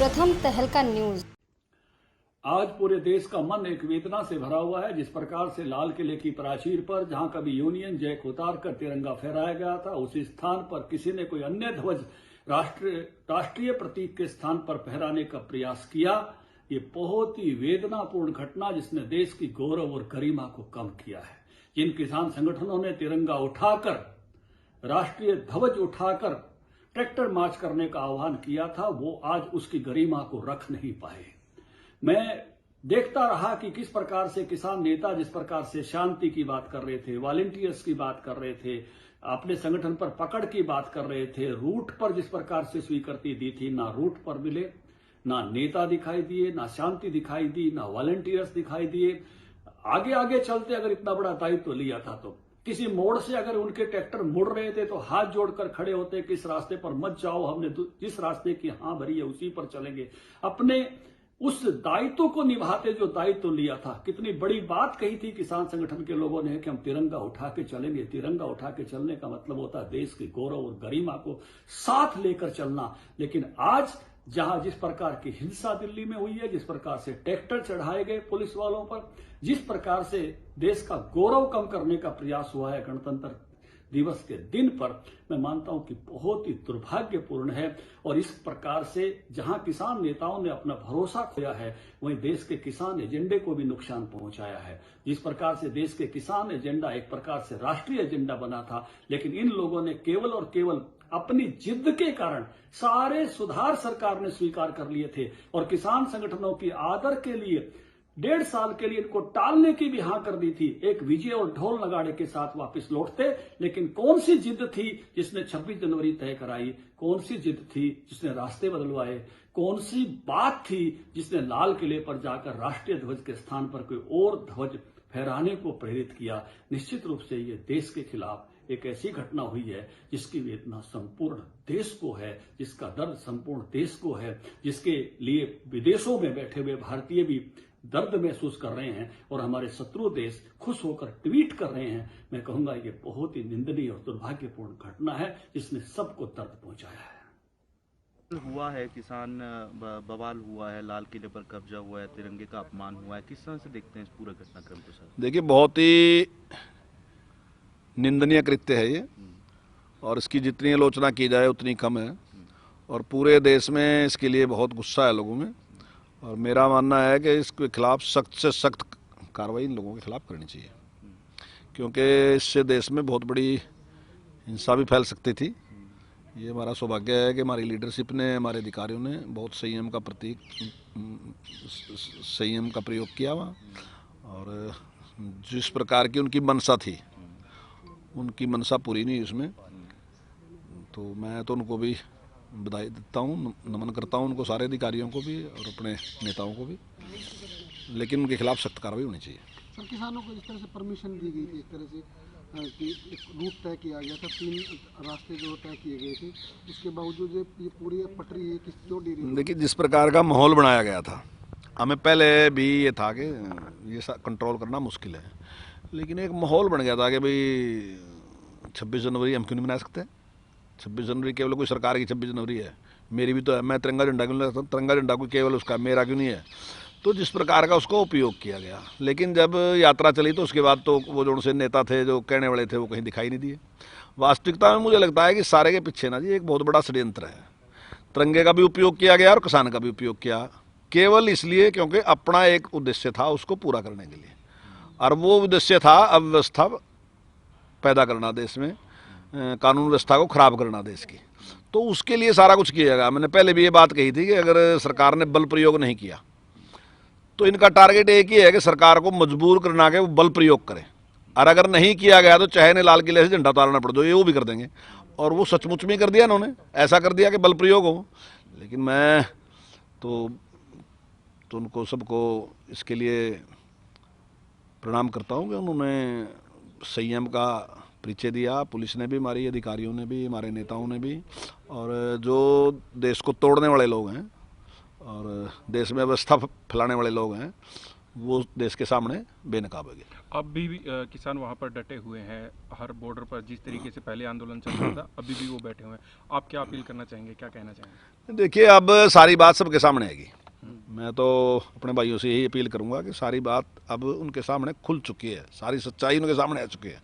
प्रथम तहलका न्यूज। आज पूरे देश का मन एक वेदना से भरा हुआ है। जिस प्रकार से लाल किले की प्राचीर पर जहां कभी यूनियन जैक उतारकर तिरंगा फहराया गया था, उसी स्थान पर किसी ने कोई अन्य ध्वज राष्ट्रीय प्रतीक के स्थान पर फहराने का प्रयास किया। ये बहुत ही वेदनापूर्ण घटना जिसने देश की गौरव और गरिमा को कम किया है। जिन किसान संगठनों ने तिरंगा उठाकर, राष्ट्रीय ध्वज उठाकर ट्रैक्टर मार्च करने का आह्वान किया था, वो आज उसकी गरिमा को रख नहीं पाए। मैं देखता रहा कि किस प्रकार से किसान नेता जिस प्रकार से शांति की बात कर रहे थे, वॉलंटियर्स की बात कर रहे थे, अपने संगठन पर पकड़ की बात कर रहे थे, रूट पर जिस प्रकार से स्वीकृति दी थी, ना रूट पर मिले, ना नेता दिखाई दिए, ना शांति दिखाई दी, ना वॉलंटियर्स दिखाई दिए। आगे आगे चलते अगर इतना बड़ा दायित्व लिया था तो किसी मोड़ से अगर उनके ट्रैक्टर मुड़ रहे थे तो हाथ जोड़कर खड़े होते कि इस रास्ते पर मत जाओ, हमने जिस रास्ते की हाँ भरी है उसी पर चलेंगे। अपने उस दायित्व को निभाते जो दायित्व लिया था, कितनी बड़ी बात कही थी किसान संगठन के लोगों ने कि हम तिरंगा उठा के चलेंगे। तिरंगा उठा के चलने का मतलब होता है देश की गौरव और गरिमा को साथ लेकर चलना। लेकिन आज जहां जिस प्रकार की हिंसा दिल्ली में हुई है, जिस प्रकार से ट्रैक्टर चढ़ाए गए पुलिस वालों पर, जिस प्रकार से देश का गौरव कम करने का प्रयास हुआ है गणतंत्र दिवस के दिन पर, मैं मानता हूं कि बहुत ही दुर्भाग्यपूर्ण है। और इस प्रकार से जहां किसान नेताओं ने अपना भरोसा खोया है, वहीं देश के किसान एजेंडे को भी नुकसान पहुंचाया है। जिस प्रकार से देश के किसान एजेंडा एक प्रकार से राष्ट्रीय एजेंडा बना था, लेकिन इन लोगों ने केवल और केवल अपनी जिद के कारण सारे सुधार सरकार ने स्वीकार कर लिए थे और किसान संगठनों की आदर के लिए 1.5 साल के लिए इनको टालने की भी हां कर दी थी। एक विजय और ढोल नगाड़े के साथ वापस लौटते, लेकिन कौन सी जिद थी जिसने 26 जनवरी तय कराई? कौन सी जिद थी जिसने रास्ते बदलवाए? कौन सी बात थी जिसने लाल किले पर जाकर राष्ट्रीय ध्वज के स्थान पर कोई और ध्वज फहराने को प्रेरित किया? निश्चित रूप से ये देश के खिलाफ एक ऐसी घटना हुई है जिसकी वेदना संपूर्ण देश को है, जिसका दर्द संपूर्ण देश को है, जिसके लिए विदेशों में बैठे हुए भारतीय भी दर्द महसूस कर रहे हैं और हमारे शत्रु देश खुश होकर ट्वीट कर रहे हैं। मैं कहूंगा ये बहुत ही निंदनीय और दुर्भाग्यपूर्ण घटना है जिसने सबको दर्द पहुंचाया है। हुआ है, किसान बवाल हुआ है, लाल किले पर कब्जा हुआ है, तिरंगे का अपमान हुआ है, किस तरह से देखते हैं इस पूरे घटनाक्रम को सर? देखिए, बहुत ही निंदनीय कृत्य है ये, और इसकी जितनी आलोचना की जाए उतनी कम है। और पूरे देश में इसके लिए बहुत गुस्सा है लोगों में, और मेरा मानना है कि इसके खिलाफ सख्त से सख्त कार्रवाई इन लोगों के खिलाफ करनी चाहिए, क्योंकि इससे देश में बहुत बड़ी हिंसा भी फैल सकती थी। ये हमारा सौभाग्य है कि हमारी लीडरशिप ने, हमारे अधिकारियों ने बहुत संयम का प्रयोग किया वहाँ, और जिस प्रकार की उनकी मनसा थी, उनकी मनसा पूरी नहीं उसमें। तो मैं तो उनको भी बधाई देता हूँ, नमन करता हूँ उनको, सारे अधिकारियों को भी और अपने नेताओं को भी, लेकिन उनके खिलाफ सख्त कार्रवाई होनी चाहिए। सर, किसानों को इस तरह से परमिशन दी गई थी, एक तरह से कि एक रूट तय किया गया था, 3 रास्ते जो तय किए गए थे, उसके बावजूद ये पूरी पटरी है किस क्यों डी रही? देखिए, जिस प्रकार का माहौल बनाया गया था, हमें पहले भी ये था कि ये कंट्रोल करना मुश्किल है, लेकिन एक माहौल बन गया था कि भाई 26 जनवरी हम क्यों नहीं मना सकते? 26 जनवरी केवल कोई सरकार की 26 जनवरी है, मेरी भी तो है, मैं तिरंगा झंडा क्यों नहीं रखता? तिरंगा झंडा कोई केवल उसका, मेरा क्यों नहीं है? तो जिस प्रकार का उसको उपयोग किया गया, लेकिन जब यात्रा चली तो उसके बाद तो वो जो उनसे नेता थे, जो कहने वाले थे, वो कहीं दिखाई नहीं दिए। वास्तविकता में मुझे लगता है कि सारे के पीछे ना जी एक बहुत बड़ा षड्यंत्र है। तिरंगे का भी उपयोग किया गया और किसान का भी उपयोग किया, केवल इसलिए क्योंकि अपना एक उद्देश्य था उसको पूरा करने के लिए, और वो उद्देश्य था अव्यवस्था पैदा करना देश में, कानून व्यवस्था को खराब करना देश की। तो उसके लिए सारा कुछ किया गया। मैंने पहले भी ये बात कही थी कि अगर सरकार ने बल प्रयोग नहीं किया तो इनका टारगेट एक ही है कि सरकार को मजबूर करना के वो बल प्रयोग करें, और अगर नहीं किया गया तो चाहे ने लाल किले से झंडा उतारना पड़ जाए, ये वो भी कर देंगे। और वो सचमुच में कर दिया इन्होंने, ऐसा कर दिया कि बल प्रयोग हो। लेकिन मैं तो उनको सबको इसके लिए प्रणाम करता हूँ कि उन्होंने संयम का परिचय दिया, पुलिस ने भी, हमारी अधिकारियों ने भी, हमारे नेताओं ने भी, और जो देश को तोड़ने वाले लोग हैं और देश में व्यवस्था फैलाने वाले लोग हैं, वो देश के सामने बेनकाब हो गए। अब भी किसान वहाँ पर डटे हुए हैं, हर बॉर्डर पर जिस तरीके से पहले आंदोलन चल रहा था अभी भी वो बैठे हुए हैं। आप क्या अपील करना चाहेंगे, क्या कहना चाहेंगे? देखिए, अब सारी बात सबके सामने आएगी। मैं तो अपने भाइयों से यही अपील करूंगा कि सारी बात अब उनके सामने खुल चुकी है, सारी सच्चाई उनके सामने आ चुकी है,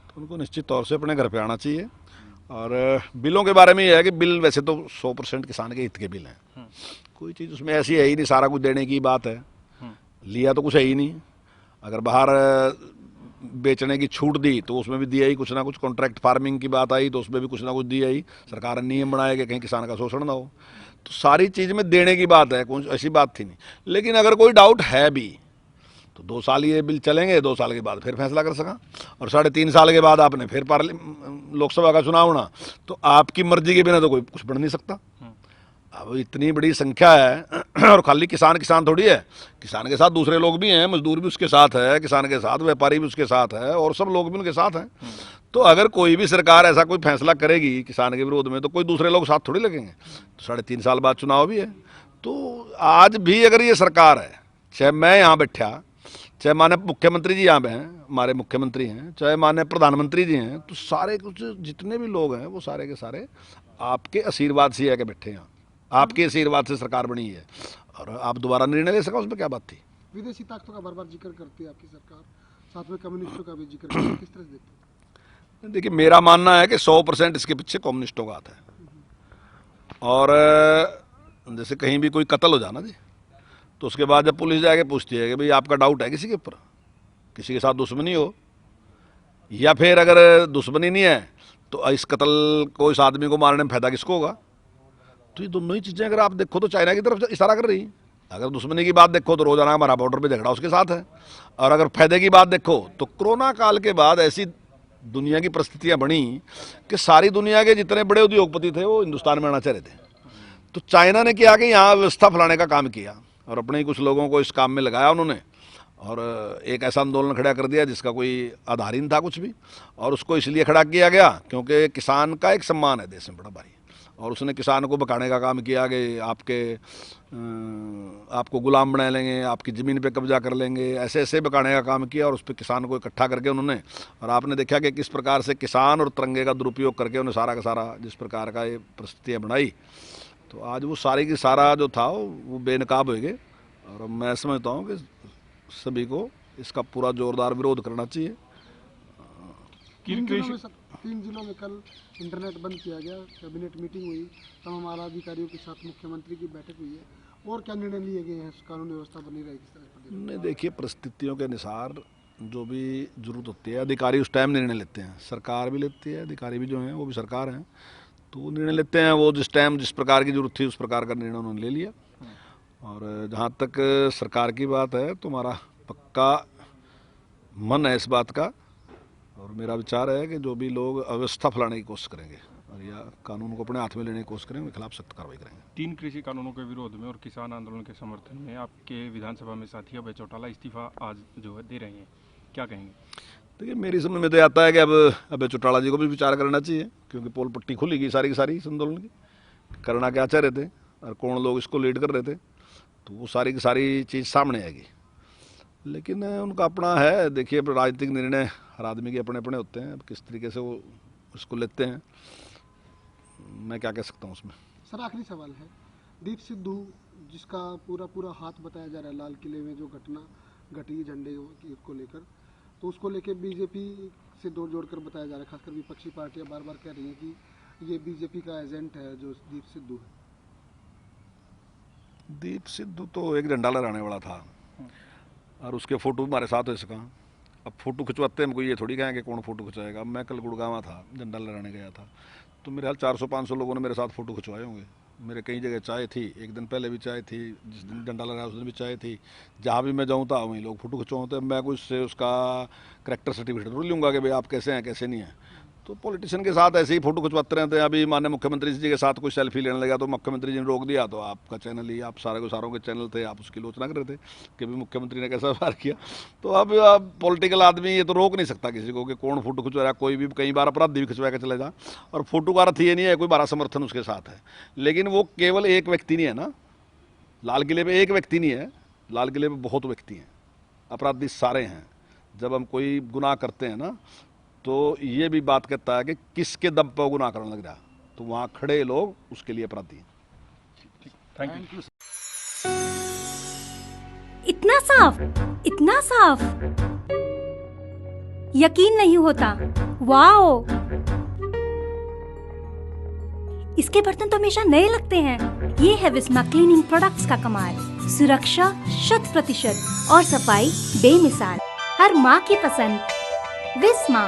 तो उनको निश्चित तौर से अपने घर पे आना चाहिए। और बिलों के बारे में ये है कि बिल वैसे तो 100% किसान के हित के बिल हैं, कोई चीज़ उसमें ऐसी है ही नहीं, सारा कुछ देने की बात है, लिया तो कुछ है ही नहीं। अगर बाहर बेचने की छूट दी तो उसमें भी दिया ही कुछ ना कुछ, कॉन्ट्रैक्ट फार्मिंग की बात आई तो उसमें भी कुछ ना कुछ दिया ही, सरकार ने नियम बनाए कि कहीं किसान का शोषण ना हो, तो सारी चीज़ में देने की बात है, कुछ ऐसी बात थी नहीं। लेकिन अगर कोई डाउट है भी तो 2 साल ये बिल चलेंगे, 2 साल के बाद फिर फैसला कर सका, और 3.5 साल के बाद आपने फिर लोकसभा का चुनाव होना, तो आपकी मर्जी के बिना तो कोई कुछ बढ़ नहीं सकता। अब इतनी बड़ी संख्या है और खाली किसान थोड़ी है, किसान के साथ दूसरे लोग भी हैं, मजदूर भी उसके साथ है, किसान के साथ व्यापारी भी उसके साथ है, और सब लोग भी उनके साथ हैं। तो अगर कोई भी सरकार ऐसा कोई फैसला करेगी किसान के विरोध में तो कोई दूसरे लोग साथ थोड़ी लगेंगे। तो 3.5 साल बाद चुनाव भी है, तो आज भी अगर ये सरकार है, चाहे मैं यहाँ बैठा, चाहे माने मुख्यमंत्री जी यहाँ पे हैं, हमारे मुख्यमंत्री हैं, चाहे माने प्रधानमंत्री जी हैं, तो सारे कुछ जितने भी लोग हैं वो सारे के सारे आपके आशीर्वाद से आके बैठे हैं, आपके आशीर्वाद से सरकार बनी है, और आप दोबारा निर्णय ले सका, उसमें क्या बात थी। विदेशी ताकतों का बार बार जिक्र करती है आपकी सरकार, साथ में कम्युनिस्टों का भी जिक्र करती है, किस तरह से देखते हैं? देखिए, मेरा मानना है कि 100% इसके पीछे कम्युनिस्टों का हाथ है। और जैसे कहीं भी कोई कत्ल हो जाना जी, तो उसके बाद जब पुलिस जाके पूछती है कि भाई आपका डाउट है किसी के ऊपर, किसी के साथ दुश्मनी हो, या फिर अगर दुश्मनी नहीं है तो इस कत्ल को, इस आदमी को मारने में फायदा किसको होगा, तो ये दोनों ही चीज़ें अगर आप देखो तो चाइना की तरफ इशारा कर रही हैं। अगर दुश्मनी की बात देखो तो रोजाना हमारा बॉर्डर पे झगड़ा उसके साथ है, और अगर फायदे की बात देखो तो कोरोना काल के बाद ऐसी दुनिया की परिस्थितियां बनी कि सारी दुनिया के जितने बड़े उद्योगपति थे वो हिंदुस्तान में आना चाह रहे थे। तो चाइना ने क्या कि यहाँ व्यवस्था फैलाने का काम किया और अपने ही कुछ लोगों को इस काम में लगाया उन्होंने, और एक ऐसा आंदोलन खड़ा कर दिया जिसका कोई आधार ही नहीं था कुछ भी, और उसको इसलिए खड़ा किया गया क्योंकि किसान का एक सम्मान है देश में बड़ा भारी, और उसने किसान को बकाने का काम किया कि आपको गुलाम बना लेंगे, आपकी ज़मीन पे कब्जा कर लेंगे, ऐसे ऐसे बकाने का काम किया, और उस पर किसान को इकट्ठा करके उन्होंने, और आपने देखा कि किस प्रकार से किसान और तिरंगे का दुरुपयोग करके उन्हें सारा का सारा जिस प्रकार का ये परिस्थितियाँ बनाई, तो आज वो सारी की सारा जो था वो बेनकाब हो गए। और मैं समझता हूँ कि सभी को इसका पूरा जोरदार विरोध करना चाहिए। 3 जिलों में कल इंटरनेट बंद किया गया, कैबिनेट मीटिंग हुई, तमाम आला अधिकारियों के साथ मुख्यमंत्री की बैठक हुई है, और क्या निर्णय लिए गए हैं, कानून व्यवस्था बनी रहेगी किस तरह से? नहीं, देखिए, परिस्थितियों के अनुसार जो भी जरूरत होती है अधिकारी उस टाइम निर्णय लेते हैं, सरकार भी लेती है, अधिकारी भी जो हैं वो भी सरकार हैं, तो वो निर्णय लेते हैं, वो जिस टाइम जिस प्रकार की जरूरत थी उस प्रकार का निर्णय उन्होंने ले लिया। और जहाँ तक सरकार की बात है तो हमारा पक्का मन है इस बात का, और मेरा विचार है कि जो भी लोग अव्यवस्था फैलाने की कोशिश करेंगे और या कानून को अपने हाथ में लेने की कोशिश करेंगे, उनके खिलाफ सख्त कार्रवाई करेंगे। 3 कृषि कानूनों के विरोध में और किसान आंदोलन के समर्थन में आपके विधानसभा में साथी अभय चौटाला इस्तीफा आज जो है दे रहे हैं, क्या कहेंगे? देखिए, मेरी समझ में तो आता है कि अब अभय चौटाला जी को भी विचार करना चाहिए, क्योंकि पोल पट्टी खुलेगी सारी की सारी इस आंदोलन की, करना क्या चाह रहे थे और कौन लोग इसको लीड कर रहे थे, तो वो सारी की सारी चीज़ सामने आएगी। लेकिन उनका अपना है, देखिए, राजनीतिक निर्णय हर आदमी के अपने अपने होते हैं, अब किस तरीके से वो उसको लेते हैं मैं क्या कह सकता हूँ उसमें। सर, आखिरी सवाल है, दीप सिद्धू जिसका पूरा हाथ बताया जा रहा है लाल किले में जो घटना घटी झंडे को लेकर, तो उसको लेकर बीजेपी से जोड़कर बताया जा रहा है, खासकर विपक्षी पार्टियां बार बार कह रही हैं कि ये बीजेपी का एजेंट है जो दीप सिद्धू है। दीप सिद्धू तो एक झंडा लहराने वाला था और उसके फोटो हमारे साथ हो सका। अब फोटो खिंचवाते हैं, हमको ये थोड़ी कहें कि कौन फोटो खिंचवाएगा। मैं कल गुड़गांव था, झंडा लहराने गया था, तो मेरे हाल 400-500 लोगों ने मेरे साथ फोटो खिंचवाए होंगे। मेरे कई जगह चाय थी, एक दिन पहले भी चाय थी, जिस दिन झंडा लहराया उस दिन भी चाय थी, जहाँ भी मैं जाऊँ था वहीं लोग फोटो खिंचवाते हैं। मैं कुछ से उसका करेक्टर सर्टिफिकेट जरूर लूँगा कि भाई आप कैसे हैं कैसे नहीं हैं। तो पॉलिटिशियन के साथ ऐसे ही फोटो खिंचवाते रहते हैं। अभी माननीय मुख्यमंत्री जी के साथ कोई सेल्फी लेने लगा तो मुख्यमंत्री जी ने रोक दिया, तो आपका चैनल ही, आप सारे को सारों के चैनल थे, आप उसकी आलोचना कर रहे थे कि भी मुख्यमंत्री ने कैसा व्यवहार किया। तो अब पॉलिटिकल आदमी ये तो रोक नहीं सकता किसी को कि कौन फोटो खिंचवा रहा है। कोई भी कई बार अपराधी भी खिंचवा के चले जा, और फोटो का अर्थ ये नहीं है कोई बड़ा समर्थन उसके साथ है। लेकिन वो केवल एक व्यक्ति नहीं है ना, लाल किले पर एक व्यक्ति नहीं है, लाल किले पर बहुत व्यक्ति हैं, अपराधी सारे हैं। जब हम कोई गुनाह करते हैं ना, तो ये भी बात कहता है कि किसके दम पर वो गुनाह करने लग रहा, तो वहाँ खड़े लोग उसके लिए अपराधी हैं। Thank you. इतना साफ, इतना साफ, यकीन नहीं होता। वाओ, इसके बर्तन तो हमेशा नए लगते हैं। ये है विस्मा क्लीनिंग प्रोडक्ट्स का कमाल। सुरक्षा 100% और सफाई बेमिसाल। हर माँ की पसंद विस्मा।